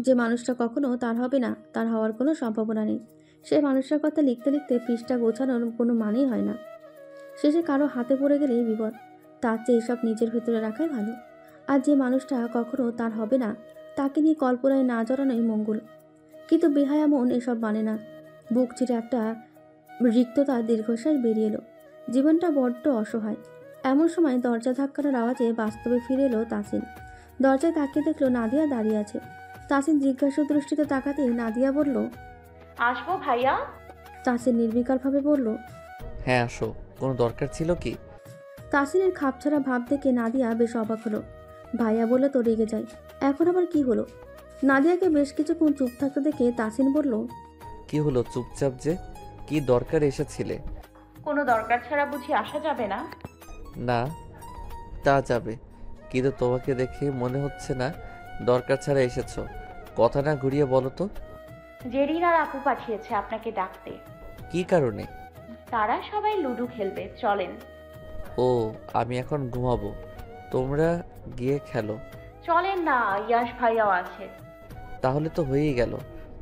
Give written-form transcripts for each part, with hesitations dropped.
যে মানুষটা কখনো তার হবে না, তার হওয়ার কোনো সম্ভাবনা নেই, সেই মানুষটার কথা লিখতে লিখতে পৃষ্ঠা গোছানোর কোনো মানেই হয় না। শেষে কারো হাতে পড়ে গেলেই বিপদ। তার চেয়ে এসব নিজের ভেতরে রাখাই ভালো। আর যে মানুষটা কখনো তার হবে না, তাকে নিয়ে কল্পনায় না জড়ানোই মঙ্গল। কিন্তু বেহায়া মন এসব মানে না। বুক চিরে একটা রিক্ততা দীর্ঘশ্বাস বেরিয়ে এলো। জীবনটা বড্ড অসহায়। এমন সময় দরজা ধাক্কানোর আওয়াজে বাস্তবে ফিরে এলো তাসিন। দরজায় তাকিয়ে দেখলো নাদিয়া দাঁড়িয়ে আছে। তাসিন জিজ্ঞাসু দৃষ্টিতে তাকাতেই নাদিয়া বলল, আসবো ভাইয়া? তাসিন নির্বিকারভাবে বলল, হ্যাঁ আসো, কোনো দরকার ছিল কি? তাসিনের খাপছাড়া ভাব দেখে নাদিয়া বেশ অবাক হলো। ভাইয়া বলে তো রেগে যায়, এখন আবার কি হলো? নাদিয়াকে বেশ কিছুক্ষণ চুপ থাকতে দেখে তাসিন বলল, কি হলো চুপচাপ যে? কি দরকার এসেছিলে? কোনো দরকার ছাড়া বুঝি আসা যাবে না? না, তা যাবে, কিন্তু তোমাকে দেখে মনে হচ্ছে না দরকার ছাড়া এসেছো। কথা না ঘুরিয়ে বলো তো। জেরিনার আপু পাঠিয়েছে আপনাকে ডাকতে। কি কারণে? তারা সবাই লুডো খেলবে, চলেন। ও, আমি এখন ঘুমাবো, তোমরা গিয়ে খেলো। চলেন না, ইয়াশ ভাইয়াও আছে। তাহলে তো হয়েই গেল,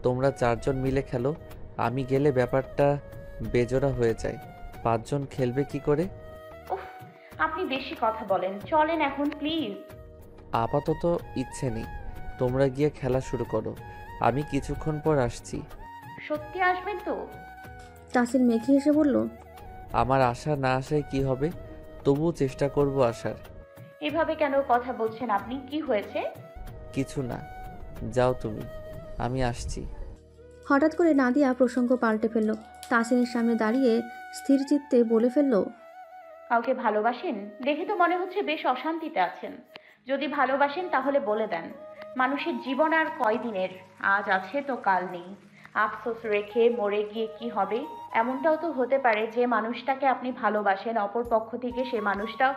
তোমরা চারজন মিলে খেলো। আমি গেলে ব্যাপারটা বেজোড়া হয়ে যায়। পাঁচজন খেলবে কি করে? উফ, আপনি বেশি কথা বলেন, চলেন এখন প্লিজ। আপাতত ইচ্ছে নেই, তোমরা গিয়ে খেলা শুরু করো, আমি কিছুক্ষণ পর আসছি। সত্যি আসবেন তো? তাসিন মেখে এসে বলল, আমার আশা না আসায় কি হবে, তবুও চেষ্টা করব আসার। এভাবে কেন কথা বলছেন আপনি? কি হয়েছে? কিছু না, যাও তুমি, আমি আসছি। হঠাৎ করে নাদিয়া প্রসঙ্গ পাল্টে ফেলল। তাসিনের সামনে দাঁড়িয়ে স্থির চিত্তে বলে ফেলল, কাউকে ভালোবাসেন? দেখে তো মনে হচ্ছে বেশ অশান্তিতে আছেন। যদি ভালোবাসেন তাহলে বলে দেন। মানুষের জীবন আর কয়দিনের, আজ আছে তো কাল নেই। আফসোস রেখে মরে গিয়ে কি হবে? এমনটাও তো হতে পারে যে মানুষটাকে আপনি ভালোবাসেন, অপর পক্ষ থেকে সে মানুষটাও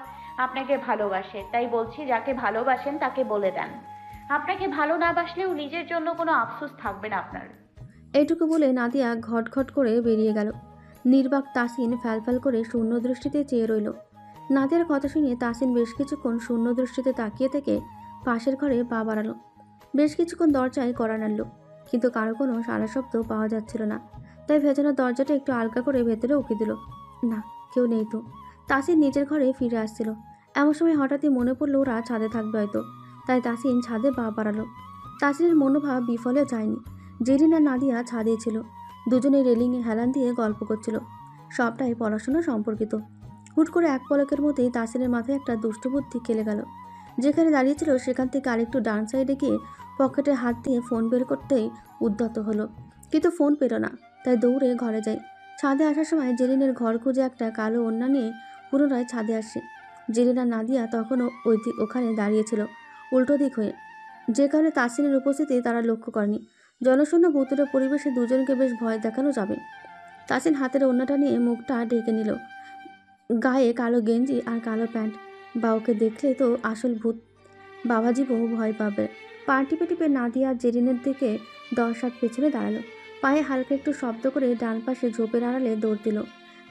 আপনাকে ভালোবাসে। তাই বলছি, যাকে ভালোবাসেন তাকে বলে দেন। আপনাকে ভালো না বাসলেও নিজের জন্য কোনো আফসোস থাকবে না আপনার। এইটুকু বলে নাদিয়া ঘটঘট করে বেরিয়ে গেল। নির্বাক তাসিন ফ্যালফ্যাল করে শূন্য দৃষ্টিতে চেয়ে রইল। নাদিয়ার কথা শুনে তাসিন বেশ কিছুক্ষণ শূন্য দৃষ্টিতে তাকিয়ে থেকে পাশের ঘরে পা বাড়ালো। বেশ কিছুক্ষণ দরজায় কড়া নাড়ল, কিন্তু কারো কোনো সারা শব্দ পাওয়া যাচ্ছিল না। তাই ভেজানোর দরজাটা একটু আলগা করে ভেতরে উকি দিল। না, কেউ নেই তো। তাসিন নিজের ঘরে ফিরে আসছিল। এমন সময় হঠাৎই মনে পড়লো ওরা ছাদে থাকবে হয়তো। তাই তাসিন ছাদে পা বাড়ালো। তাসিনের মনোভাব বিফলে যায়নি। জেরিন আর নাদিয়া ছাদেই ছিল। দুজনে রেলিংয়ে হেলান দিয়ে গল্প করছিল। সবটাই পড়াশোনা সম্পর্কিত। হুট করে এক পলকের মধ্যেই তাসিনের মাথায় একটা দুষ্ট বুদ্ধি খেলে গেল। যেখানে দাঁড়িয়েছিল সেখান থেকে আরেকটু ডান সাইডে গিয়ে পকেটে হাত দিয়ে ফোন বের করতেই উদ্যত হলো, কিন্তু ফোন পেল না। তাই দৌড়ে ঘরে যায়। ছাদে আসার সময় জেরিনের ঘর খুঁজে একটা কালো ওড়না নিয়ে পুনরায় ছাদে আসে। জেরিন আর নাদিয়া তখনও ওখানে দাঁড়িয়েছিল, উল্টো দিক হয়ে, যে কারণে তাসিনের উপস্থিতি তারা লক্ষ্য করেনি। জনশূন্য ভূতুরে পরিবেশে দুজনকে বেশ ভয় দেখানো যাবে। তাসিন হাতের ওড়নাটা নিয়ে মুখটা ঢেকে নিল। গায়ে কালো গেঞ্জি আর কালো প্যান্ট। বাউকে দেখলে তো আসল ভূত। বাবাজি বহু ভয় পাবে। পা টিপে টিপে নাদিয়া জেরিনের দিকে 10 হাত পেছনে দাঁড়ালো। পায়ে হালকা একটু শব্দ করে ডান পাশে ঝোপের আড়ালে দৌড় দিল।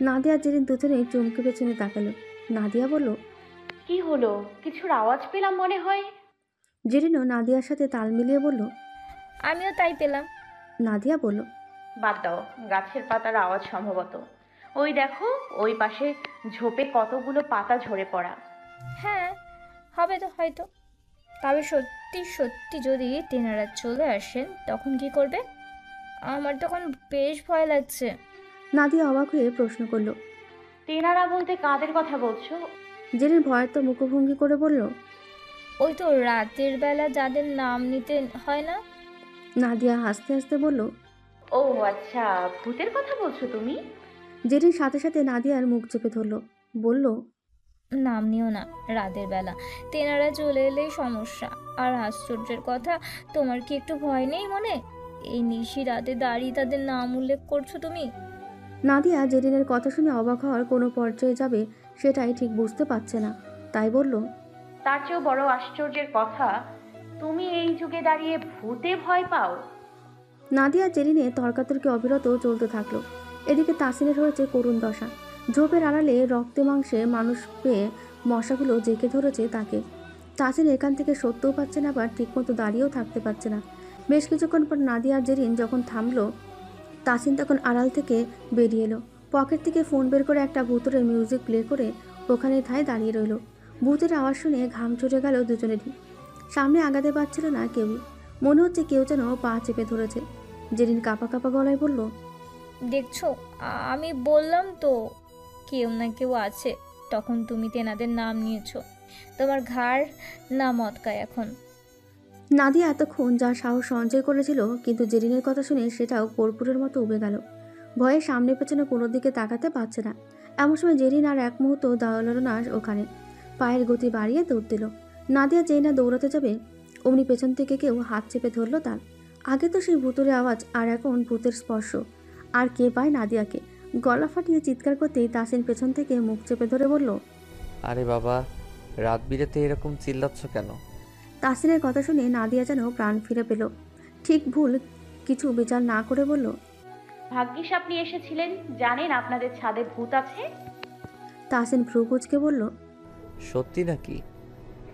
নাদিয়া জেরিন দুজনেই চমকে পেছনে তাকালো। নাদিয়া বলল, কি হলো? কিছুর আওয়াজ পেলাম মনে হয়। জেরিনও নাদিয়ার সাথে তাল মিলিয়ে বলল, আমিও তাই পেলাম। নাদিয়া বলল, বাদ দাও, গাছের পাতার আওয়াজ সম্ভবত। ওই দেখো, ওই পাশে ঝোপে কতগুলো পাতা ঝরে পড়া। হ্যাঁ, হবে তো হয়তো। তবে সত্যি সত্যি যদি তেনারা চলে আসেন তখন কি করবে? আমার তখন বেশ ভয় লাগছে। নাদিয়া অবাক হয়ে প্রশ্ন করল। তেনারা বলতে কাদের কথা বলছো? জেরিন ভয়ের তো মুখভঙ্গি করে বলল, ওই তো রাতের বেলা যাদের নাম নিতে হয় না। নাদিয়া হাসতে হাসতে বলল, ও আচ্ছা, ভূতের কথা বলছো তুমি? জেরিন সাথে সাথে নাদিয়ার মুখ চেপে ধরল, বলল, নাম নিও না রাতের বেলা, তেনারা চলে এলেই সমস্যা। আর আশ্চর্যের কথা, তোমার কি একটু ভয় নেই মনে? এই নিশি রাতে দাঁড়িয়ে তাদের নাম উল্লেখ করছো তুমি। নাদিয়া জেরিনের কথা শুনে অবাক হওয়ার কোনো পর্যায়ে যাবে সেটাই ঠিক বুঝতে পারছে না। তাই বলল, তার চেয়েও বড় আশ্চর্যের কথা, তুমি এই যুগে দাঁড়িয়ে ভূতে ভয় পাও? নাদিয়া জেরিনে তর্কাতর্কি অবিরত চলতে থাকলো। এদিকে তাসিনের হয়েছে করুণ দশা। ঝোপের আড়ালে রক্তে মাংসে মানুষ পেয়ে মশাগুলো জেঁকে ধরেছে তাকে। তাসিন এখান থেকে সরতেও পারছে না, আবার ঠিকমতো দাঁড়িয়েও থাকতে পারছে না। বেশ কিছুক্ষণ পর নাদিয়া আর জেরিন যখন থামলো, তাসিন তখন আড়াল থেকে বেরিয়ে এলো। পকেট থেকে ফোন বের করে একটা ভূতের মিউজিক প্লে করে ওখানে ঠায় দাঁড়িয়ে রইল। ভূতের আওয়াজ শুনে ঘাম ছুটে গেল দুজনেরই। সামনে আগাতে পারছিল না কেউই। মনে হচ্ছে কেউ যেন পা চেপে ধরেছে। জেরিন কাঁপা কাঁপা গলায় বলল, দেখছো, আমি বললাম তো কেউ না কেউ আছে। তখন তুমি তেনাদের নাম নিয়েছো। তোমার ঘাড় না মটকায় এখন। নাদিয়া এতক্ষণ যা সাহস সঞ্চয় করেছিল, কিন্তু জেরিনের কথা শুনে সেটাও কর্পূরের মতো উবে গেল। ভয়ে সামনে পেছনে কোনো দিকে তাকাতে পারছে না। এমন সময় জেরিন আর এক মুহূর্ত দাঁড়ালো না ওখানে। পায়ের গতি বাড়িয়ে দৌড় দিল। নাদিয়া যেই না দৌড়াতে যাবে, অমনি পেছন থেকে কেউ হাত চেপে ধরলো তার। আগে তো সেই ভূতের আওয়াজ, আর এখন ভূতের স্পর্শ। আর কে পায় নাদিয়াকে? গলা ফাটিয়ে চিৎকার করতেই তাসিন পেছন থেকে মুখ চেপে ধরে বলল, আরে বাবা, রাত বিরেতে এরকম চিল্লাচ্ছ কেন? তাসিনের কথা শুনে নাদিয়া যেন প্রাণ ফিরে পেল। ঠিক ভুল কিছু বিচার না করে বলল, ভাগ্যিস আপনি এসেছিলেন। জানেন আপনাদের ছাদে ভূত আছে? তাসিন ভ্রু কুঁচকে বলল, সত্যি নাকি?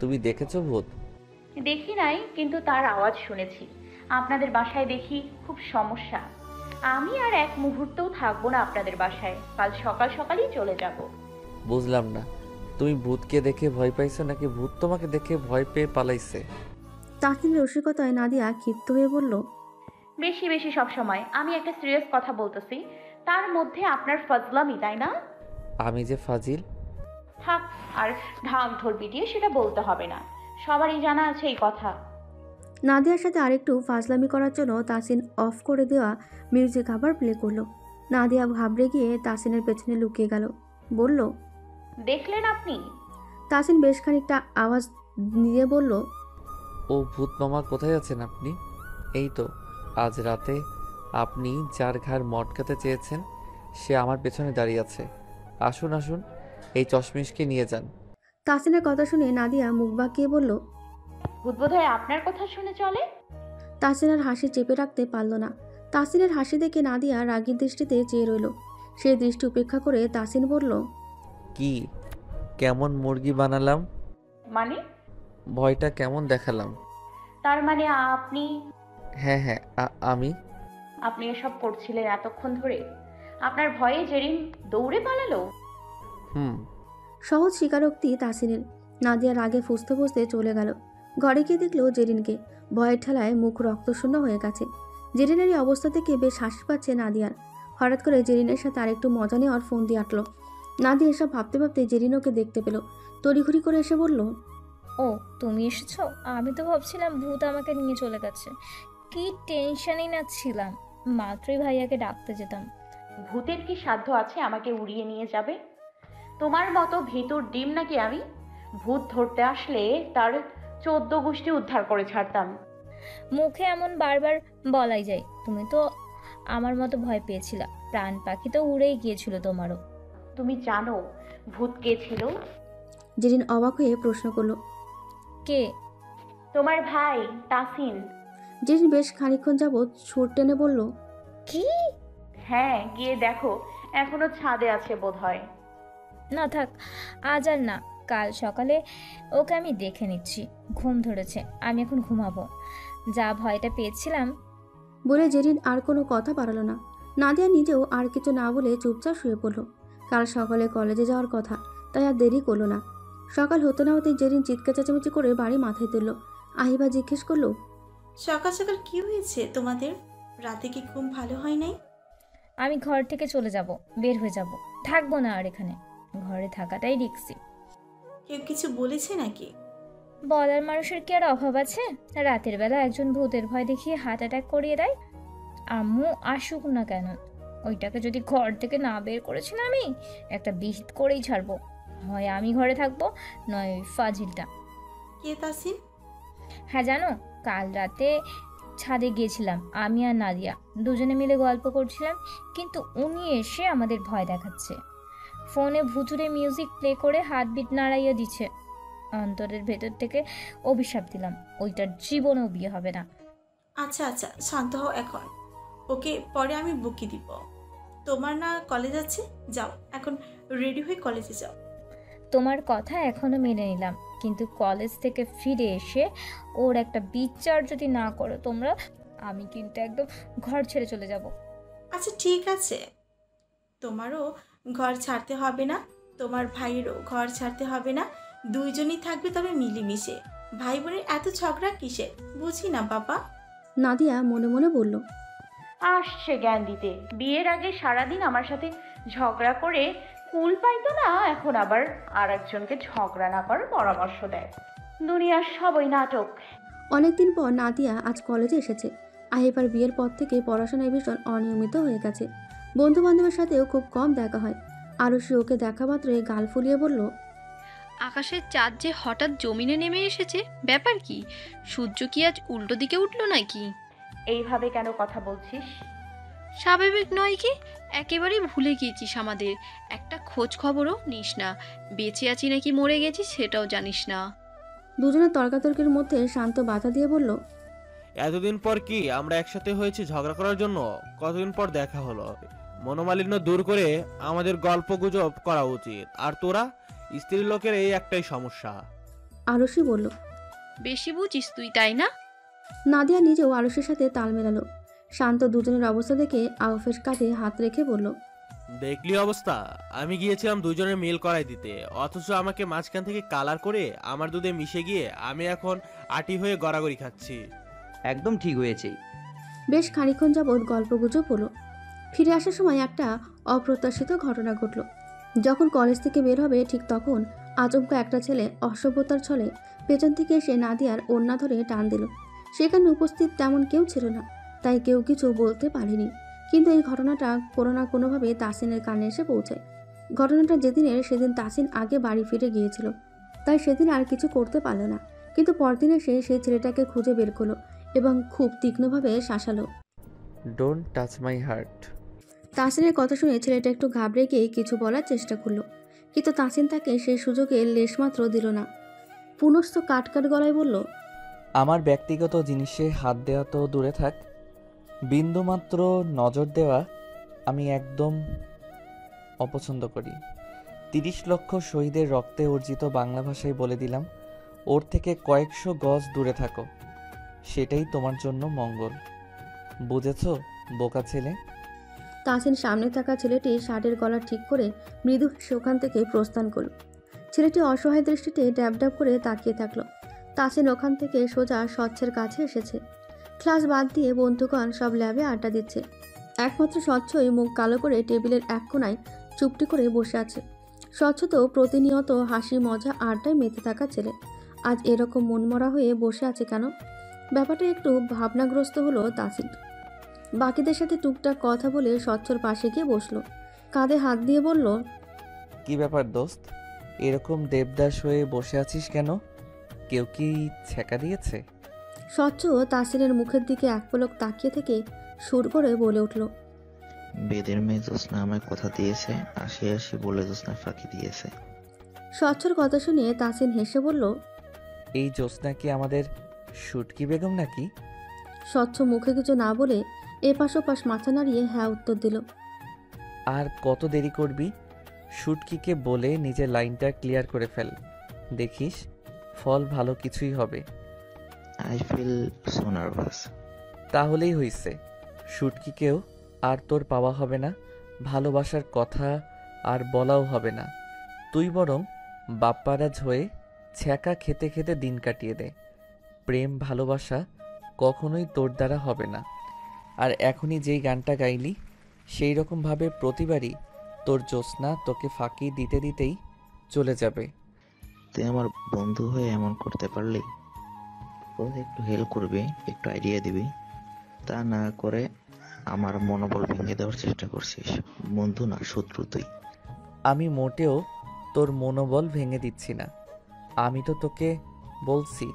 তুমি দেখেছো ভূত? দেখি নাই, কিন্তু তার আওয়াজ শুনেছি। আপনাদের বাসায় দেখি খুব সমস্যা। আমি আর এক মুহূর্তও থাকবো না আপনাদের বাসায়। কাল সকাল সকালই চলে যাব। বুঝলাম না, তুমি ভূতকে দেখে ভয় পাইছো নাকি ভূত তোমাকে দেখে ভয় পেয়ে পালাইছে? তাসিনের রসিকতায় নাদিয়া ক্ষিপ্ত হয়ে বলল, বেশি বেশি সব সময়। আমি একটা সিরিয়াস কথা বলতেছি, তার মধ্যে আপনার ফজলামি, তাই না? আমি যে ফাজিল? থাক, আর ঢাক ঢোল পিটিয়ে সেটা বলতে হবে না। সবারই জানা আছে এই কথা। নাদিয়ার সাথে আরেকটু ফাজলামি করার জন্য তাসিন অফ করে দেওয়া মিউজিক আবার প্লে করলো। নাদিয়া ঘাবড়ে গিয়ে তাসিনের পেছনে লুকিয়ে গেল। বলল, দেখলেন আপনি? তাসিন বেশ খানিকটা আওয়াজ দিয়ে বলল, ও ভূত মামা, কোথায় আছেন আপনি? এই তো, আজ রাতে আপনি যার ঘাড় মটকাতে চেয়েছেন সে আমার পেছনে দাঁড়িয়ে আছে। আসুন আসুন, এই চশমিশকে নিয়ে যান। তাসিনের কথা শুনে নাদিয়া মুখ বাঁকিয়ে বলল, ভূত বোধহয় আপনার কথা শুনে চলে। তাসিন আর হাসি চেপে রাখতে পারল না। তাসিনের হাসি দেখে নাদিয়া রাগীর দৃষ্টিতে চেয়ে রইল। সেই দৃষ্টি উপেক্ষা করে তাসিন বলল, কি কেমন মুরগি বানালাম? মানে? ভয়টা কেমন দেখালাম? তার মানে আপনি হ্যাঁ হ্যাঁ, আমি। আপনি এসব করছিলেন এতক্ষণ ধরে? আপনার ভয়ে জেরিন দৌড়ে পালালো? হুম। সহজ স্বীকারোক্তি তাসিনের। নাদিয়া রাগে ফুসতে ফুসতে চলে গেল। ঘরে গিয়ে দেখলো জেরিনকে। ভয়ের ঠেলায় মুখ রক্তশূন্য হয়ে গেছে। জেরিনের এই অবস্থা থেকে বেশ হাসি পাচ্ছে নাদিয়ার। হঠাৎ করে জেরিনের সাথে আরেকটু মজা নেওয়ার ফোন দিয়ে আটলো। নাদিয়া এসব ভাবতে ভাবতে জেরিন ওকে দেখতে পেল। তড়িঘড়ি করে এসে বলল, ও, তুমি এসেছো? আমি তো ভাবছিলাম ভূত আমাকে নিয়ে চলে গেছে। কি টেনশনই না ছিলাম। মাত্রই ভাইয়াকে ডাকতে যেতাম। ভূতের কি সাধ্য আছে আমাকে উড়িয়ে নিয়ে যাবে? তোমার মতো ভেতর ডিম নাকি আমি? ভূত ধরতে আসলে তার 14 গোষ্ঠী উদ্ধার করে ছাড়তাম। মুখে এমন বারবার বলাই যায়। তুমি তো আমার মতো ভয় পেয়েছিলা। প্রাণ পাখি তো উড়েই গিয়েছিল তোমারও। তুমি জানো ভূত কে ছিল? জেরিন অবাক হয়ে প্রশ্ন করল। কে? তোমার ভাই তাসিন। জেরিন বেশ খানিকক্ষণ যাবৎ সুর টেনে বলল, কি? হ্যাঁ, গিয়ে দেখো, এখনো ছাদে আছে বোধহয়। না থাক, আজ আর না। কাল সকালে ওকে আমি দেখে নিচ্ছি। ঘুম ধরেছে, আমি এখন ঘুমাবো। যা ভয়টা পেয়েছিলাম। বলে জেরিন আর কোনো কথা বাড়ালো না। নাদিয়া নিজেও আর কিছু না বলে চুপচাপ শুয়ে পড়ল। কাল সকালে কলেজে যাওয়ার কথা, তাই আর দেরি করলো না। সকাল হতে না হতেই জেরিন চিৎকার চেঁচামেচি করে বাড়ি মাথায় তুলল। আহিবা জিজ্ঞেস করলো, সকাল সকাল কি হয়েছে তোমাদের? রাতে কি ঘুম ভালো হয় নাই? আমি ঘর থেকে চলে যাব, বের হয়ে যাব। থাকবো না আর এখানে। ঘরে থাকাটাই রিস্কি। কেউ কিছু বলেছে নাকি? বলার মানুষের কি আর অভাব আছে? রাতের বেলা একজন ভূতের ভয় দেখিয়ে হার্ট অ্যাটাক করিয়ে দেয়। আম্মু আসুক না কেন, ওইটাকে যদি ঘর থেকে না বের করেছি না, আমি একটা বিহিত করেই ছাড়বো। হয় আমি ঘরে থাকবো, নয় ওই ফাজিলটা। কে তাসিন? হ্যাঁ জানো, কাল রাতে ছাদে গিয়েছিলাম আমি আর নাদিয়া। দুজনে মিলে গল্প করছিলাম, কিন্তু উনি এসে আমাদের ভয় দেখাচ্ছে। ফোনে ভুতুরে মিউজিক প্লে করে হাতবিট নাড়াইয়া দিচ্ছে। অন্তরের ভেতর থেকে অভিশাপ দিলাম, ওইটার জীবনেও বিয়ে হবে না। আচ্ছা আচ্ছা, শান্ত হও এখন। ওকে পরে আমি বকি দিব। তোমার না কলেজ আছে? যাও এখন রেডি হয়ে কলেজে যাও। তোমার কথা এখনো মেনে নিলাম, কিন্তু কলেজ থেকে ফিরে এসে ওর একটা বিচার যদি না করো তোমরা, আমি কিন্তু একদম ঘর ছেড়ে চলে যাব। আচ্ছা ঠিক আছে, তোমারও ঘর ছাড়তে হবে না, তোমার ভাইয়েরও ঘর ছাড়তে হবে না, দুইজনই থাকবে তবে মিলেমিশে। ভাই বোনের এত ঝগড়া কিসের বুঝি না বাবা। নাদিয়া মনে মনে বলল। আসছে জ্ঞান দিতে। বিয়ের আগে সারাদিন আমার সাথে ঝগড়া করে কুল পাইতো না, এখন আবার আর একজনকে ঝগড়া না করার পরামর্শ দেয়। দুনিয়ার সবই নাটক। অনেকদিন পর নাদিয়া আজ কলেজে এসেছে। আহিবার বিয়ের পর থেকে পড়াশোনায় ভীষণ অনিয়মিত হয়ে গেছে। বন্ধু বান্ধবের সাথেও খুব কম দেখা হয়। আরুষি ওকে দেখা মাত্রই গাল ফুলিয়ে বলল, আকাশের চাঁদ যে হঠাৎ জমিনে নেমে এসেছে, ব্যাপার কি? সূর্য কি আজ উল্টো দিকে উঠলো নাকি? এইভাবে কেন কথা বলছিস? স্বাভাবিক নয় কি? একেবারেই ভুলে গিয়েছিস আমাদের। একটা খোঁজ খবরও নিস না। বেঁচে আছি নাকি মরে গেছি সেটাও জানিস না। দুজনের তর্কাতর্কির মধ্যে শান্ত বাধা দিয়ে বলল, এতদিন পর কি আমরা একসাথে হয়েছি ঝগড়া করার জন্য? কতদিন পর দেখা হলো। মনোমালিন্য দূর করে আমাদের গল্প গুজব করা উচিত। আর তোরা স্ত্রী লোকের এই একটাই সমস্যা। আরুষি বলল। বেশি বুঝিস তুই, তাই না? নাদিয়া নিজেও আরুষির সাথে তাল মেলালো। শান্ত দুজনের অবস্থা দেখে আউফের কাঁধে হাত রেখে বলল, দেখলি অবস্থা? আমি গিয়েছিলাম দুজনের মিল করাই দিতে, অথচ আমাকে মাঝখান থেকে কালার করে আমার দুধে মিশে গিয়ে আমি এখন আটি হয়ে গড়াগড়ি খাচ্ছি। একদম ঠিক হয়েছে। বেশ খানিকক্ষণ যাবৎ গল্পগুজব হলো। ফিরে আসার সময় একটা অপ্রত্যাশিত ঘটনা ঘটল। যখন কলেজ থেকে বের হবে ঠিক তখন আচমকা একটা ছেলে অসভ্যতার ছলে পেছন থেকে এসে নাদিয়ার ওড়না ধরে টান দিল। সেখানে উপস্থিত তেমন কেউ ছিল না, তাই কেউ কিছু বলতে পারেনি। কিন্তু এই ঘটনাটা কোনো না কোনোভাবে তাসিনের কানে এসে পৌঁছায়। ঘটনাটা যেদিনের সেদিন তাসিন আগে বাড়ি ফিরে গিয়েছিল, তাই সেদিন আর কিছু করতে পারল না। কিন্তু পরদিন এসে সেই ছেলেটাকে খুঁজে বের করলো এবং খুব তীক্ষ্ণভাবে শাসালো। Don't touch my heart. তাসিনের কথা শুনে ছেলেটা একটু ঘাবড়ে গিয়ে কিছু বলার চেষ্টা করলো, কিন্তু তাসিন তাকে সেই সুযোগে লেশমাত্র দিল না। পুনশ্চ কাটকাট গলায় বলল, আমার ব্যক্তিগত জিনিসে হাত দেওয়া তো দূরে থাক, বিন্দুমাত্র নজর দেওয়া আমি একদম অপছন্দ করি। 30 লক্ষ শহীদের রক্তে অর্জিত বাংলা ভাষায় বলে দিলাম, ওর থেকে কয়েকশো গজ দূরে থাকো, সেটাই তোমার জন্য মঙ্গল। বুঝেছো বোকা ছেলে? তাসিন সামনে থাকা ছেলেটি শার্টের গলা ঠিক করে মৃদু সেখান থেকে প্রস্থান করল। ছেলেটি অসহায় দৃষ্টিতে ড্যাব ড্যাব করে তাকিয়ে থাকলো। তাসিন ওখান থেকে সোজা স্বচ্ছের কাছে এসেছে। ক্লাস বাদ দিয়ে বন্ধুগণ সব ল্যাবে আড্ডা দিচ্ছে। একমাত্র স্বচ্ছই মুখ কালো করে টেবিলের এক কোণায় চুপটি করে বসে আছে। স্বচ্ছ তো প্রতিনিয়ত হাসি মজা আড্ডায় মেতে থাকা ছেলে, আজ এরকম মনমরা হয়ে বসে আছে কেন? ব্যাপারটা একটু ভাবনাগ্রস্ত হলো তাসিন। বাকিদের সাথে টুকটাক কথা বলে স্বচ্ছর পাশে গিয়ে বসলো। কাঁধে হাত দিয়ে বলল, কি ব্যাপার দোস্ত, এরকম দেবদাস হয়ে বসে আছিস কেন? কেউ কি ছেঁকা দিয়েছে? স্বচ্ছ তাসিনের মুখের দিকে এক পলক তাকিয়ে থেকে সুর করে বলে উঠল, বেদের মেয়ে জ্যোৎস্না আমায় কথা দিয়েছে, আসি আসি বলে জ্যোৎস্না ফাঁকি দিয়েছে। স্বচ্ছর কথা শুনে তাসিন হেসে বলল, এই জ্যোৎস্না কি আমাদের শুটকি বেগম নাকি? স্বচ্ছ মুখে কিছু না বলে এপাশ ওপাশ মাথা নাড়িয়ে হ্যাঁ উত্তর দিল। আর কত দেরি করবি? শুটকিকে বলে নিজের লাইনটা ক্লিয়ার করে ফেল, দেখিস ফল ভালো কিছুই হবে। I feel so nervous. তাহলেই হইছে, শুটকিকেও আর তোর পাওয়া হবে না, ভালোবাসার কথা আর বলাও হবে না। তুই বরং বাপ্পারাজ হয়ে ছ্যাঁকা খেতে খেতে দিন কাটিয়ে দে। প্রেম ভালোবাসা কখনোই তোর দ্বারা হবে না। আর এখনই যেই গানটা গাইলি সেই রকমভাবে প্রতিবারই তোর জ্যোৎস্না তোকে ফাঁকি দিতে দিতেই চলে যাবে। তুই আমার বন্ধু হয়ে এমন করতে পারলি? ওর একটু হেল্প করবি, একটু আইডিয়া দিবি, তা না করে আমার মনোবল ভেঙে দেওয়ার চেষ্টা করছিস। বন্ধু না, শত্রু তুই। আমি মোটেও তোর মনোবল ভেঙে দিচ্ছি না। আমি তো তোকে বলছি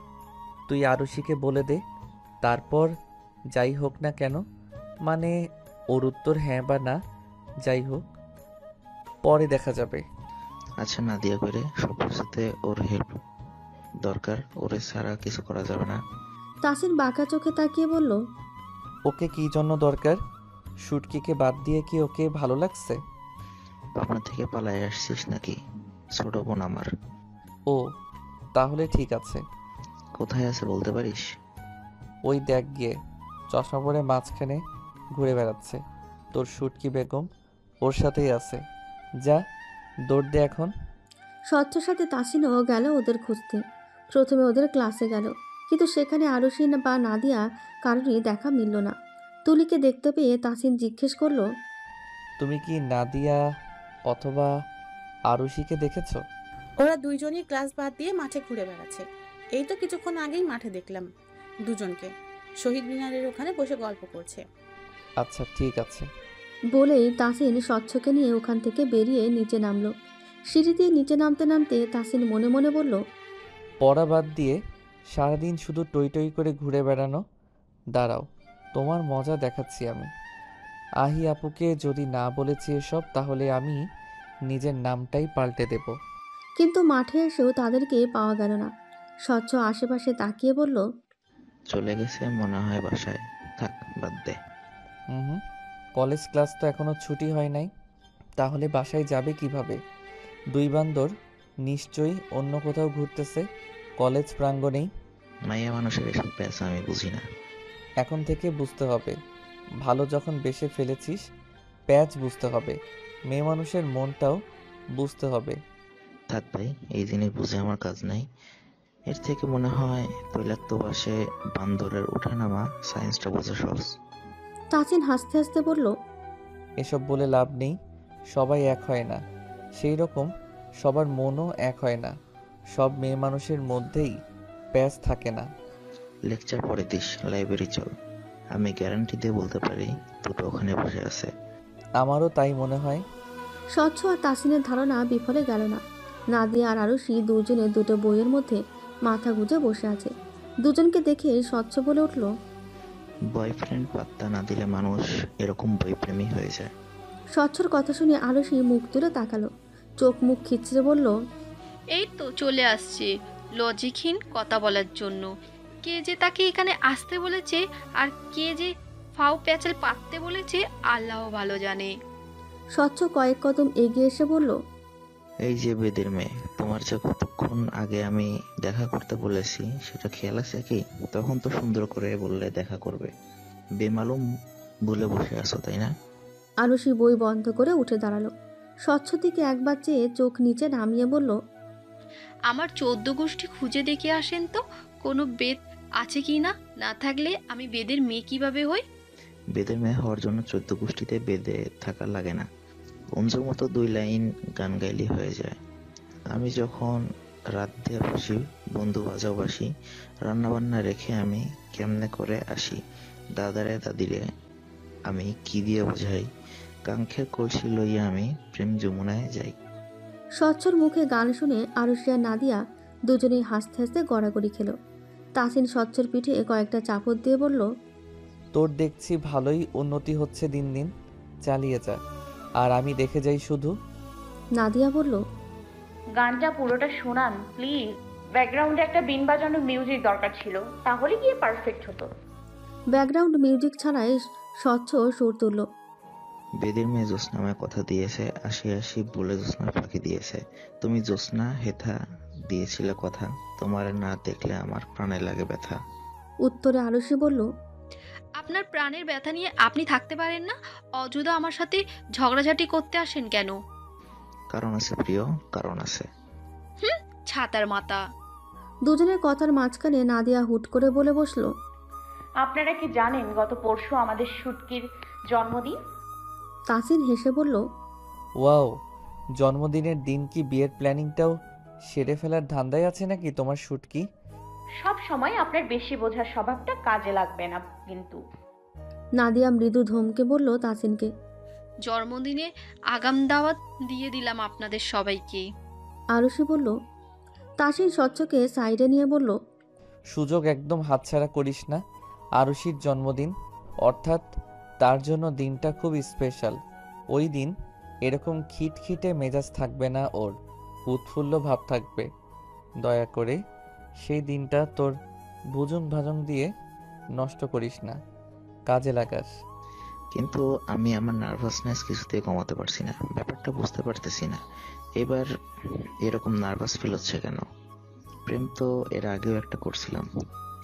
তুই আরুষিকে বলে দে, তারপর যাই হোক না কেন, মানে ওর উত্তর হ্যাঁ বা না যাই হোক পরে দেখা যাবে। আচ্ছা না দিয়া করে সব কিছুতে ওর হেল্প দরকার, ওরে ছাড়া কিছু করা যাবে না। তাসিন বাঁকা চোখে তাকিয়ে বলল, ওকে কি জন্য দরকার? শুটকিকে বাদ দিয়ে কি ওকে ভালো লাগছে? পাবনা থেকে পালায় আসছিস নাকি? ছোট বোন আমার। ও তাহলে ঠিক আছে। কোথায় আছে বলতে পারিস? ওই দেখ গিয়ে, চশমা পরে মাঝখানে ঘুরে বেড়াচ্ছে। তোর শুটকি বেগম ওর সাথেই আছে। যা, দৌড় দে এখন। স্বচ্ছর সাথে তাসিনও গেল ওদের খুঁজতে। প্রথমে ওদের ক্লাসে গেল, কিন্তু সেখানে আরুষি বা নাদিয়া কারোরই দেখা মিলল না। তুলিকে দেখতে পেয়ে তাসিন জিজ্ঞেস করলো, তুমি কি নাদিয়া অথবা আরুষিকে দেখেছো? ওরা দুইজনই ক্লাস বাদ দিয়ে মাঠে ঘুরে বেড়াচ্ছে। এই তো কিছুক্ষণ আগেই মাঠে দেখলাম দুজনকে, শহীদ মিনারের ওখানে বসে গল্প করছে। আচ্ছা ঠিক আছে। বলেই তাসিন স্বচ্ছকে নিয়ে ওখান থেকে বেরিয়ে নিচে নামলো। সিঁড়ি দিয়ে নিচে নামতে নামতে তাসিন মনে মনে বলল, পড়া বাদ দিয়ে সারাদিন শুধু টই টই করে ঘুরে বেড়ানো। দাঁড়াও, তোমার মজা দেখাচ্ছি আমি। আহি আপুকে যদি না বলেছি এসব, তাহলে আমি নিজের নামটাই পাল্টে দেব। কিন্তু মাঠে এসেও তাদেরকে পাওয়া গেল না। স্বচ্ছ আশেপাশে তাকিয়ে বলল, চলে গেছে মনে হয় বাসায়। থাক, বাদ দে। হুম, কলেজ ক্লাস তো এখনো ছুটি হয় নাই, তাহলে বাসায় যাবে কিভাবে? দুই বান্দর নিশ্চয়ই অন্য কোথাও ঘুরতেছে, কলেজ প্রাঙ্গণেই। মাইয়া মানুষের এসব পেঁচা আমি বুঝি না। এখন থেকে বুঝতে হবে, ভালো যখন বেসে ফেলেছিস, প্যাচ বুঝতে হবে, মেয়ে মানুষের মনটাও বুঝতে হবে। থাক ভাই, এই জিনিস বুঝে আমার কাজ নাই। এর থেকে মনে হয় তৈলাক্ত বাসে বান্দরের ওঠানামা সায়েন্সটা বোঝা সহজ। তাসিন হাসতে হাসতে বলল, এসব বলে লাভ নেই, সবাই এক হয় না, সেই রকম সবার মনও এক হয় না। সব মেয়ে মানুষের মধ্যেই প্যাচ থাকে না। লেকচার পড়ে দিস, লাইব্রেরি চল। আমি গ্যারান্টি দিয়ে বলতে পারি দুটো ওখানে বসে আছে। আমারও তাই মনে হয়। স্বচ্ছ আর তাসিনের ধারণা বিফলে গেল না। নাদিয়া আর আরুষি দুজনে দুটো বইয়ের মধ্যে মাথা গুঁজে বসে আছে। দুজনকে দেখে স্বচ্ছ বলে উঠল, বয়ফ্রেন্ড পাত্তা না দিলে মানুষ এরকম বইপ্রেমী হয়ে যায়। স্বচ্ছর কথা শুনে আরুষি মুখ তুলে তাকালো, চোখ মুখ খিচড়ে বলল, এই তো চলে আসছে লজিকহীন কথা বলার জন্য। কে যে তাকে এখানে আসতে বলেছে আর কে যে ফাও প্যাচাল পাততে বলেছে আল্লাহ ভালো জানে। স্বচ্ছ কয়েক কদম এগিয়ে এসে বলল, এই যে বেদের মেয়ে, তোমার যে কতক্ষণ আগে আমি দেখা করতে বলেছি সেটা খেয়াল আছে কি? তখন তো সুন্দর করে বললে দেখা করবে, বেমালুম ভুলে বসে আছো তাই না? আরুষি বই বন্ধ করে উঠে দাঁড়ালো। স্বচ্ছ দিকে একবার চেয়ে চোখ নিচে নামিয়ে বলল, আমার 14 গোষ্ঠী খুঁজে দেখে আসেন তো কোনো বেদ আছে কি না, না থাকলে আমি বেদের মেয়ে কিভাবে হই? বেদের মেয়ে হওয়ার জন্য 14 গোষ্ঠীতে বেদে থাকা লাগে না। অঞ্জুর মতো 2 লাইন গান গাইলে হয়ে যায়। আমি যখন রাত দিয়ে বসি, বন্ধু বাজাও বাসি, রান্নাবান্না রেখে আমি কেমনে করে আসি, দাদারে দাদিরে আমি কি দিয়ে বোঝাই, কাঙ্ক্ষের কলসি লইয়া আমি প্রেম যমুনায় যাই। স্বচ্ছর মুখে গান শুনে আরুষি আর নাদিয়া দুজনেই হাসতে হাসতে গড়াগড়ি খেল। তাসিন স্বচ্ছর পিঠে কয়েকটা চাপড় দিয়ে বলল, তোর দেখছি ভালোই উন্নতি হচ্ছে দিন দিন, চালিয়ে যা, আর আমি দেখে যাই শুধু। নাদিয়া বলল, গানটা পুরোটা শোনান প্লিজ। ব্যাকগ্রাউন্ডে একটা বিন বাজানো মিউজিক দরকার ছিল, তাহলে গিয়ে পারফেক্ট হতো। ব্যাকগ্রাউন্ড মিউজিক ছাড়াই স্বচ্ছ সুর তুলল, বেদের মেয়ে জ্যোৎস্না আমায় কথা দিয়েছে, আসি আসি বলে জ্যোৎস্নার ফাঁকি দিয়েছে। তুমি জ্যোৎস্না হেথা দিয়েছিলে কথা, তোমার না দেখলে আমার প্রাণে লাগে ব্যথা। উত্তরে আরুষি বলল, আপনার প্রাণের ব্যথা নিয়ে আপনি থাকতে পারেন না, অযথা আমার সাথে ঝগড়াঝাটি করতে আসেন কেন? কারণ আছে প্রিয়, কারণ আছে। ছাতার মাথা। দুজনের কথার মাঝখানে নাদিয়া হুট করে বলে বসলো, আপনারা কি জানেন গত পরশু আমাদের শুটকির জন্মদিন? তাসিন হেসে বলল, ওয়াও, জন্মদিনের দিন কি বিয়ের প্ল্যানিংটাও সেরে ফেলার ধান্দায় আছে নাকি তোমার শুটকি? সব সময় আপনার বেশি বোঝার স্বভাবটা কাজে লাগবে না কিন্তু। নাদিয়া মৃদু ধমকে বলল তাসিনকে। জন্মদিনে আগাম দাওয়াত দিয়ে দিলাম আপনাদের সবাইকে। আরুষি বলল। তাসিন স্বচ্ছকে সাইডে নিয়ে বলল, সুযোগ একদম হাতছাড়া করিস না। আরুষির জন্মদিন, অর্থাৎ তার জন্য দিনটা খুব স্পেশাল। ওই দিন এরকম খিটখিটে মেজাজ থাকবে না ওর, উৎফুল্ল ভাব থাকবে। দয়া করে সেই দিনটা তোর ভুজুং ভাজং দিয়ে নষ্ট করিস না, কাজে লাগাস। কিন্তু আমি আমার নার্ভাসনেস কিছুতেই কমাতে পারছি না, ব্যাপারটা বুঝতে পারতেছি না এবার এরকম নার্ভাস ফিল হচ্ছে কেন। প্রেম তো এর আগেও একটা করছিলাম,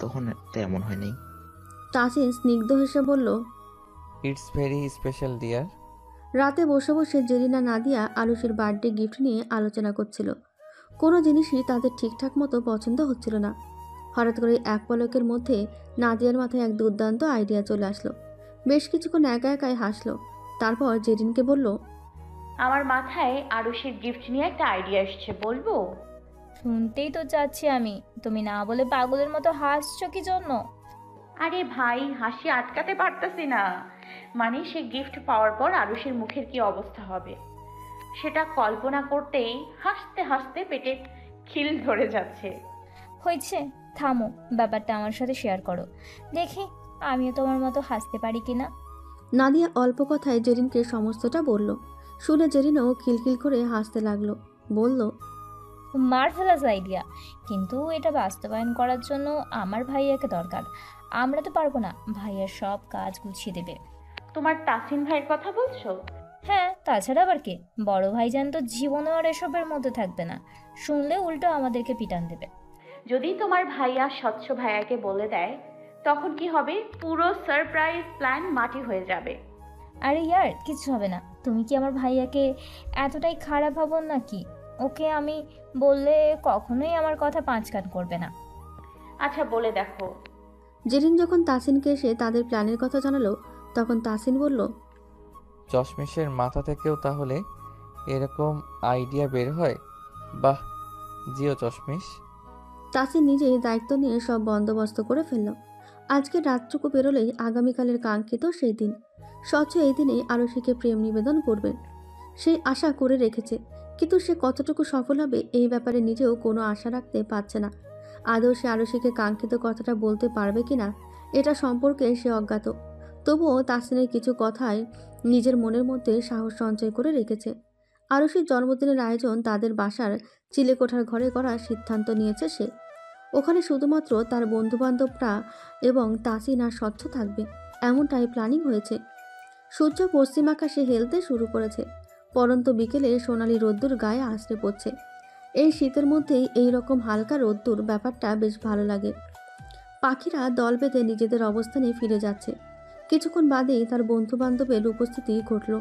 তখন তেমন হয়নি। তাসিন স্নিগ্ধ হেসে বলল। It's very special dear. রাতে বসে বসে জেরিনা নাদিয়া আলুষের বার্থডে গিফট নিয়ে আলোচনা করছিল। কোনো জিনিসই তাদের ঠিকঠাক মতো পছন্দ হচ্ছিল না। হঠাৎ করে এক পলকের মধ্যে নাদিয়ার মাথায় এক দুর্দান্ত আইডিয়া চলে আসলো। বেশ কিছুক্ষণ একা একাই হাসলো। তারপর জেরিনকে বলল, আমার মাথায় আরুষির গিফট নিয়ে একটা আইডিয়া এসেছে, বলবো? শুনতেই তো চাচ্ছি আমি, তুমি না বলে পাগলের মতো হাসছো কি জন্য? আরে ভাই, হাসি আটকাতে পারতাছি না। মানে সে গিফট পাওয়ার পর আরুষির মুখের কি অবস্থা হবে সেটা কল্পনা করতেই হাসতে হাসতে পেটে খিল ধরে যাচ্ছে। হয়েছে, থামো, ব্যাপারটা আমার সাথে শেয়ার করো, দেখি আমিও তোমার মতো হাসতে পারি কিনা। নাদিয়া অল্প কথায় জেরিনকে সমস্তটা বলল। শুনে জেরিনও খিলখিল করে হাসতে লাগলো। বলল, মার্ভেলাস আইডিয়া, কিন্তু এটা বাস্তবায়ন করার জন্য আমার ভাইয়াকে দরকার। আমরা তো পারবো না, ভাইয়ার সব কাজ গুছিয়ে দেবে। তোমার তাসিন ভাইয়ের কথা বলছো? হ্যাঁ, তাছাড়া আবার কে? বড় ভাইজান তো জীবনে আর এসবের মধ্যে থাকবে না, শুনলে উল্টো আমাদেরকে পিটান দেবে। যদি তোমার ভাইয়া স্বচ্ছ ভাইয়াকে বলে দেয় তখন কি হবে? পুরো সারপ্রাইজ প্ল্যান মাটি হয়ে যাবে। আরে ইয়ার, কিছু হবে না। তুমি কি আমার ভাইয়াকে এতটাই খারাপ ভাবো নাকি? ওকে আমি বললে কখনোই আমার কথা পাঁচ কান করবে না। আচ্ছা, বলে দেখো। জেরিন যখন তাসিনকে এসে তাদের প্ল্যানের কথা জানালো, তখন তাসিন বলল, চশমিশের মাথা থেকেও তাহলে এরকম আইডিয়া বের হয়? বাহ, জিও চশমিশ। তাসিন নিজেই দায়িত্ব নিয়ে সব বন্দোবস্ত করে ফেলল। আজকে রাতটুকু বেরোলেই আগামীকালের কাঙ্ক্ষিত সেই দিন। স্বচ্ছ এই দিনেই আরুষিকে প্রেম নিবেদন করবেন সেই আশা করে রেখেছে, কিন্তু সে কতটুকু সফল হবে এই ব্যাপারে নিজেও কোনো আশা রাখতে পারছে না। আদৌ সে আরুষিকে কাঙ্ক্ষিত কথাটা বলতে পারবে কিনা এটা সম্পর্কে সে অজ্ঞাত। তবুও তাসিনের কিছু কথায় নিজের মনের মধ্যে সাহস সঞ্চয় করে রেখেছে। আরুষির জন্মদিনের আয়োজন তাদের বাসার চিলেকোঠার ঘরে করার সিদ্ধান্ত নিয়েছে সে। ওখানে শুধুমাত্র তার বন্ধুবান্ধবরা এবং তাসিন আর স্বচ্ছ থাকবে, এমনটাই প্ল্যানিং হয়েছে। সূর্য পশ্চিম আকাশে হেলতে শুরু করেছে। পরন্ত বিকেলে সোনালি রোদ্দুর গায়ে আছড়ে পড়ছে। এই শীতের মধ্যেই এই রকম হালকা রোদ্দুর ব্যাপারটা বেশ ভালো লাগে। পাখিরা দল বেঁধে নিজেদের অবস্থানে ফিরে যাচ্ছে। কিছুক্ষণ বাদেই তার বন্ধু বান্ধবের উপস্থিতি ঘটল।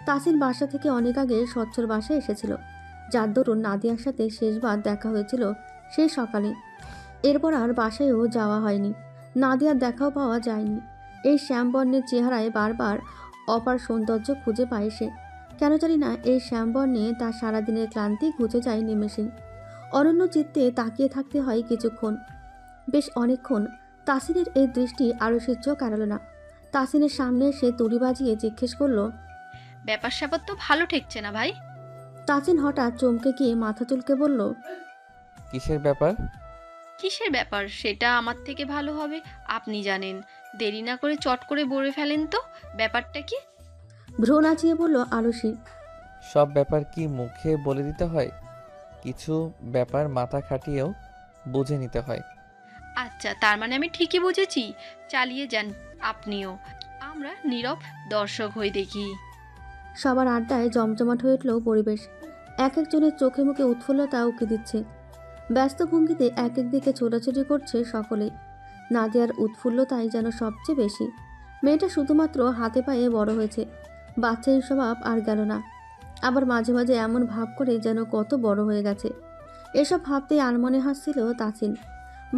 তাসিন বাসা থেকে অনেক আগে স্বচ্ছর বাসায় এসেছিল, যার দরুন নাদিয়ার সাথে শেষবার দেখা হয়েছিল সেই সকালে। এরপর আর বাসায়ও যাওয়া হয়নি, নাদিয়ার দেখাও পাওয়া যায়নি। এই শ্যামবর্ণের চেহারায় বারবার অপার সৌন্দর্য খুঁজে পায় সে। কেন জানি না এই শ্যামবর্ণে তার সারাদিনের ক্লান্তি ঘুচে যায় নিমেষেই। অরণ্য চিত্তে তাকিয়ে থাকতে হয় কিছুক্ষণ, বেশ অনেকক্ষণ। তাসিনের এই দৃষ্টি আরুষির চোখ এড়াল না। তাসিনের সামনে সে তুড়ি বাজিয়ে জিজ্ঞেস করল, ব্যাপার স্যাপার তো ভালো ঠেকছে না ভাই। তাসিন হঠাৎ চমকে গিয়ে মাথা চুলকে বলল, কিসের ব্যাপার? কিসের ব্যাপার সেটা আমার থেকে ভালো হবে আপনি জানেন। দেরি না করে চট করে বলে ফেলেন তো, ব্যাপারটা কি? ভ্রু নাচিয়ে বলল আরুষি। সব ব্যাপার কি মুখে বলে দিতে হয়? কিছু ব্যাপার মাথা খাটিয়েও বুঝে নিতে হয়। আচ্ছা, তার মানে আমি ঠিকই বুঝেছি। চালিয়ে যান আপনিও, আমরা নীরব দর্শক হয়ে দেখি। সবার আড্ডায় জমজমাট হয়ে উঠল পরিবেশ। এক একজনের চোখে মুখে উৎফুল্লতা উকি দিচ্ছে। ব্যস্ত ভঙ্গিতে এক এক দিকে ছোটাছুটি করছে সকলেই। নাদিয়ার উৎফুল্লতাই যেন সবচেয়ে বেশি। মেয়েটা শুধুমাত্র হাতে পায়ে বড় হয়েছে, বাচ্চার স্বভাব আর গেল না। আবার মাঝে মাঝে এমন ভাব করে যেন কত বড় হয়ে গেছে। এসব ভাবতেই আনমনে হাসছিল তাসিন।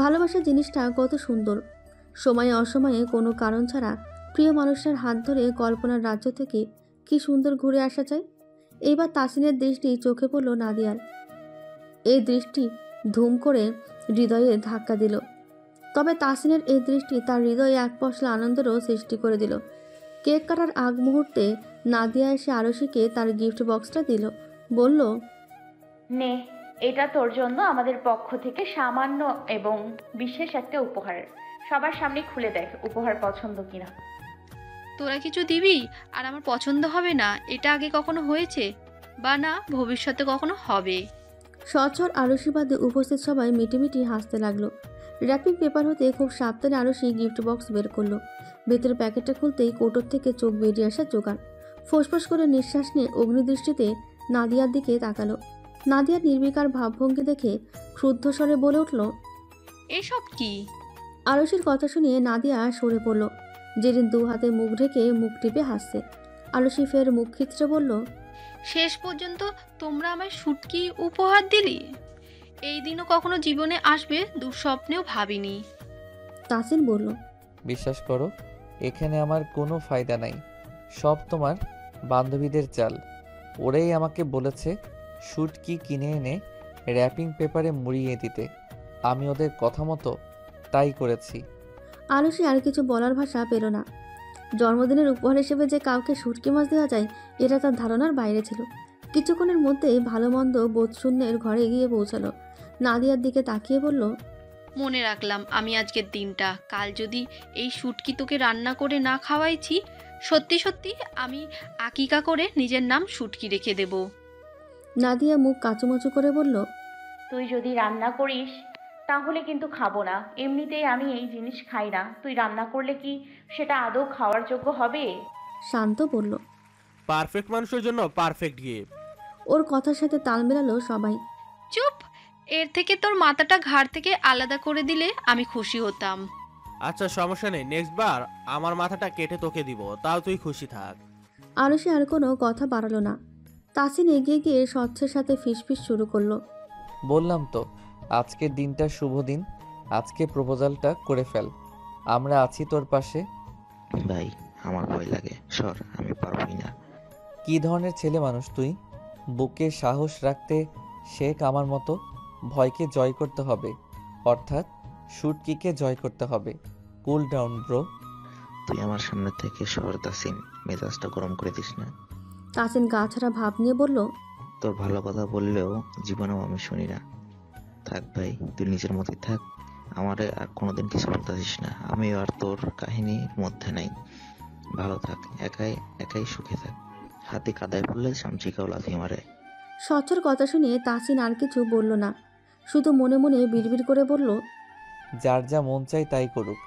ভালোবাসা জিনিসটা কত সুন্দর। সময়ে অসময়ে কোনো কারণ ছাড়া প্রিয় মানুষের হাত ধরে কল্পনার রাজ্য থেকে কি সুন্দর ঘুরে আসা যায়। এইবার তাসিনের দৃষ্টি চোখে পড়ল নাদিয়ার। এই দৃষ্টি ধুম করে হৃদয়ে ধাক্কা দিল। তবে তাসিনের এই দৃষ্টি তার হৃদয়ে এক পশলা আনন্দেরও সৃষ্টি করে দিল। কেক কাটার আগ মুহূর্তে নাদিয়া এসে আরুষিকে তার গিফট বক্সটা দিল। বলল, নে, এটা তোর জন্য আমাদের পক্ষ থেকে সামান্য এবং বিশেষ একটা উপহার। সবার সামনে খুলে দেখ উপহার পছন্দ কিনা। তোরা কিছু দিবি আর আমার পছন্দ হবে না, এটা আগে কখনো হয়েছে? বা না ভবিষ্যতে কখনো হবে? সচ্ছর আরুষিবাদে উপস্থিত সবাই মিটিমিটি হাসতে লাগলো। র্যাপিং পেপার হতে খুব সাবধানে আরুষি গিফট বক্স বের করলো। ভেতরের প্যাকেটটা খুলতেই কোটর থেকে চোখ বেরিয়ে আসা জোগাড়। ফোঁসফোঁস করে নিঃশ্বাস নিয়ে অগ্নিদৃষ্টিতে নাদিয়ার দিকে তাকালো। নাদিয়ার নির্বিকার ভাবভঙ্গি দেখে ক্রুদ্ধ স্বরে বলে উঠল। এসব কি? আরুষির কথা শুনিয়ে নাদিয়া সরে পড়ল। জেরিন দু হাতে মুখ ঢেকে মুখ টিপে হাসছে। আরুষি ফের মুখ খিচড়ে বলল, শেষ পর্যন্ত তোমরা আমায় শুটকি উপহার দিলি? এই দিনও কখনো জীবনে আসবে দুঃস্বপ্নেও ভাবিনি। তাসিন বলল, বিশ্বাস করো, এখানে আমার কোনো ফায়দা নাই। সব তোমার বান্ধবীদের চাল। ওরাই আমাকে বলেছে শুটকি কিনে এনে র্যাপিং পেপারে মুড়িয়ে দিতে। আমি ওদের কথা মতো তাই করেছি। আরুষি আর কিছু বলার ভাষা পেল না। জন্মদিনের উপহার হিসেবে যে কাউকে শুটকি মাছ দেওয়া যায় এটা তার ধারণার বাইরে ছিল। কিছুক্ষণের মধ্যেই ভালো মন্দ বোধশূন্যের ঘরে গিয়ে পৌঁছালো। নাদিয়ার দিকে তাকিয়ে বলল, মনে রাখলাম আমি আজকের দিনটা। কাল যদি এই শুটকি তোকে রান্না করে না খাওয়াইছি, সত্যি সত্যি আমি আকিকা করে নিজের নাম শুটকি রেখে দেব। নাদিয়া মুখ কাচুমাচু করে বলল, তুই যদি রান্না করিস তাহলে কিন্তু খাবো না। এমনিতেই আমি এই জিনিস খাই না। তুই রান্না করলে কি সেটা আদৌ খাওয়ার যোগ্য হবে? শান্ত বলল। পারফেক্ট মানুষের জন্য পারফেক্ট গিফট। ওর কথার সাথে তাল মেলালো সবাই। চুপ! এর থেকে তোর মাথাটা ঘাড় থেকে আলাদা করে দিলে আমি খুশি হতাম। আচ্ছা সমস্যা নেই, নেক্সট বার আমার মাথাটা কেটে তোকে দিব, তাও তুই খুশি থাক। আরুষি আর কোনো কথা বাড়ালো না। তাসিন এগিয়ে গিয়ে স্বচ্ছের সাথে ফিসফিস শুরু করলো। বললাম তো, আজকের দিনটা শুভ দিন। আজকে প্রপোজালটা করে ফেল। আমরা আছি তোর পাশে। ভাই আমার ভয় লাগে, সর, আমি পারবই না। কি ধরনের ছেলে মানুষ তুই? বুকে সাহস রাখতে শেখ আমার মতো। ভয়কে জয় করতে হবে, অর্থাৎ শুটকিকে জয় করতে হবে। Cool down bro. তুই আমার সামনে থেকে সর তাসিন, মেজাজটা গরম করে দিস না। তাসিন গা ছাড়া ভাব নিয়ে বলল, তোর ভালো কথা বললেও জীবনেও আমি শুনি না। থাক ভাই, তুই নিজের মতোই থাক। আমারে আর কোনোদিন কিছু বলতেছিস না। আমি আর তোর কাহিনীর মধ্যে নাই। ভালো থাক, একাই একাই সুখে থাক। হাতি কাদায় পড়লে চামচিকাও লাথি মারে। স্বচ্ছর কথা শুনে তাসিন আর কিছু বলল না, শুধু মনে মনে বিড়বিড় করে বলল, যার যা মন চাই তাই করুক,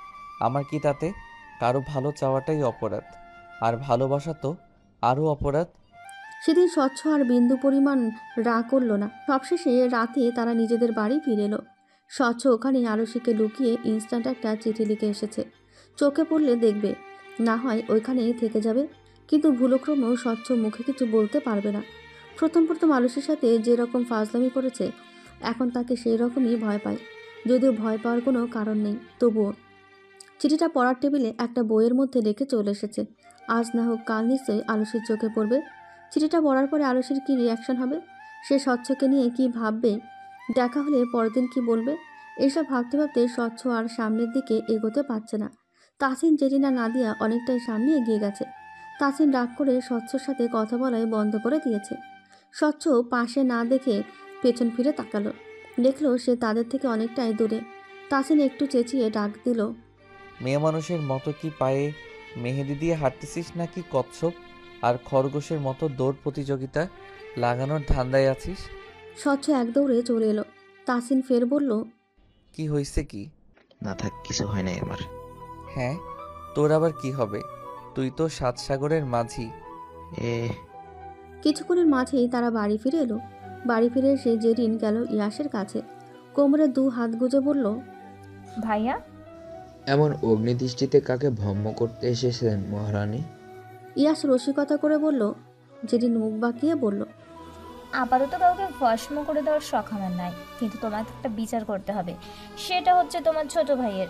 আমার কি তাতে? কারো ভালো চাওয়াটাই অপরাধ, আর ভালোবাসা তো আরও অপরাধ। সেদিন স্বচ্ছ আর বিন্দু পরিমাণ রাগ করল না। সবশেষে রাতে তারা নিজেদের বাড়ি ফিরে এলো। স্বচ্ছ ওখানে আরুষিকে লুকিয়ে ইনস্ট্যান্ট একটা চিঠি লিখে এসেছে। চোখে পড়লে দেখবে, না হয় ওইখানেই থেকে যাবে। কিন্তু ভুলক্রমেও স্বচ্ছ মুখে কিছু বলতে পারবে না। প্রথম প্রথম আরুষির সাথে যেরকম ফাজলামি করেছে, এখন তাকে সেই রকমই ভয় পায়। যদিও ভয় পাওয়ার কোনো কারণ নেই, তবুও। চিঠিটা পড়ার টেবিলে একটা বইয়ের মধ্যে রেখে চলে এসেছে। আজ না হোক কাল নিশ্চয়ই আরুষির চোখে পড়বে। চিঠিটা পড়ার পরে আরুষির কী রিয়াকশন হবে, সে স্বচ্ছকে নিয়ে কি ভাববে, দেখা হলে পরের দিন কী বলবে, এসব ভাবতে ভাবতে স্বচ্ছ আর সামনের দিকে এগোতে পারছে না। তাসিন, জেরিনা, নাদিয়া অনেকটাই সামনে এগিয়ে গেছে। তাসিন রাগ করে স্বচ্ছর সাথে কথা বলাই বন্ধ করে দিয়েছে। স্বচ্ছ পাশে না দেখে পেছন ফিরে তাকালো, দেখলো সে তাদের থেকে অনেকটাই দূরে। তাসিন একটু চেঁচিয়ে ডাক দিল, মেয়ে মানুষের মতো কি পায়ে মেহেদি দিয়ে হাঁটতেছিস নাকি কচ্ছপ আর খরগোশের মতো দৌড় প্রতিযোগিতা লাগানোর ধান্দায় আছিস? স্বচ্ছ এক দৌড়ে চলে এলো। তাসিন ফের বলল, কি হয়েছে কি? না থাক, কিছু হয় নাই আমার। হ্যাঁ, তোর আবার কি হবে? তুই তো সাত সাগরের মাঝি। এ কিছুক্ষণের মাঝেই তারা বাড়ি ফিরে এলো। বাড়ি ফিরে এসে জেরিন গেল ইয়াসের কাছে, কোমরে দু হাত গুজে বলল, ভাইয়া, এমন অগ্নিদৃষ্টিতে কাকে ভম্ম করতে এসেছেন মহারানী? ইয়াস রসিকতা করে বলল। জেরিন মুখ বাঁকিয়ে বলল, আপাতত কাউকে ভস্ম করে দেওয়ার শখ আমার নাই, কিন্তু তোমাকে একটা বিচার করতে হবে। সেটা হচ্ছে তোমার ছোট ভাইয়ের।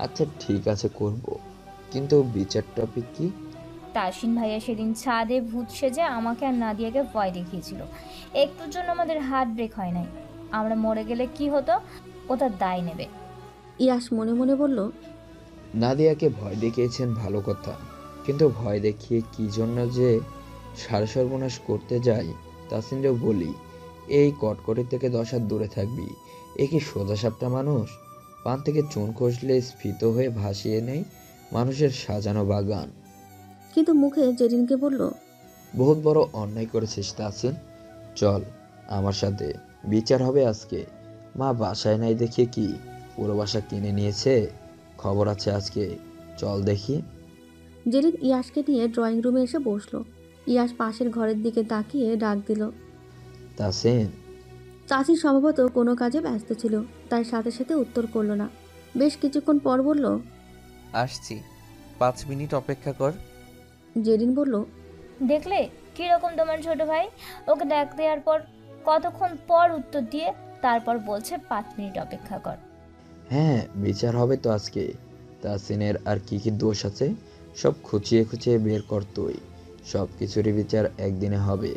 আচ্ছা ঠিক আছে, করব, কিন্তু বিচার টপিক কি? তাসিন ভাইয়া সেদিন ছাদে ভূত সেজে আমাকে আর নাদিয়াকে ভয় দেখিয়েছিল। একটুর জন্য আমাদের হার্ট ব্রেক হয় নাই। আমরা মরে গেলে কি হতো, ও তার দায় নেবে। ইয়াস মনে মনে বলল, নাদিয়াকে ভয় দেখিয়েছেন ভালো কথা, কিন্তু ভয় দেখিয়ে কি জন্য যে সারা সর্বনাশ করতে যাই। তাসিনরেও বলি, এই কটকটি থেকে 10 হাত দূরে থাকবি। এ কি সোজা সাপটা মানুষ? পান থেকে চুন খসলে স্ফীত হয়ে ভাসিয়ে নেই মানুষের সাজানো বাগান। কিন্তু মুখে জেরিনকে বলল, বহুত বড় অন্যায় করেছিস তাসিন, চল আমার সাথে, বিচার হবে আজকে। মা বাসায় নাই দেখে কি পুরো বাসা কিনে নিয়েছে? খবর আছে আজকে, চল দেখি। জেরিন ইয়াসকে নিয়ে ড্রয়িং রুমে এসে বসলো। ইয়াস পাশের ঘরের দিকে তাকিয়ে ডাক দিল, তাসিন। তাসিন সম্ভবত কোনো কাজে ব্যস্ত ছিল, তাই সাথে সাথে উত্তর করলো না। বেশ কিছুক্ষণ পর বলল, আসছি, 5 মিনিট অপেক্ষা কর। জেরিন বলল, দেখলে কীরকম তোমার ছোট ভাই? ওকে ডাক দেওয়ার পর কতক্ষণ পর উত্তর দিয়ে তারপর বলছে 5 মিনিট অপেক্ষা কর। হ্যাঁ, বিচার হবে তো আজকে। তাসিনের আর কি কি দোষ আছে সব খুঁচিয়ে খুঁচিয়ে বের কর তুই। সব কিছুরই বিচার একদিনে হবে।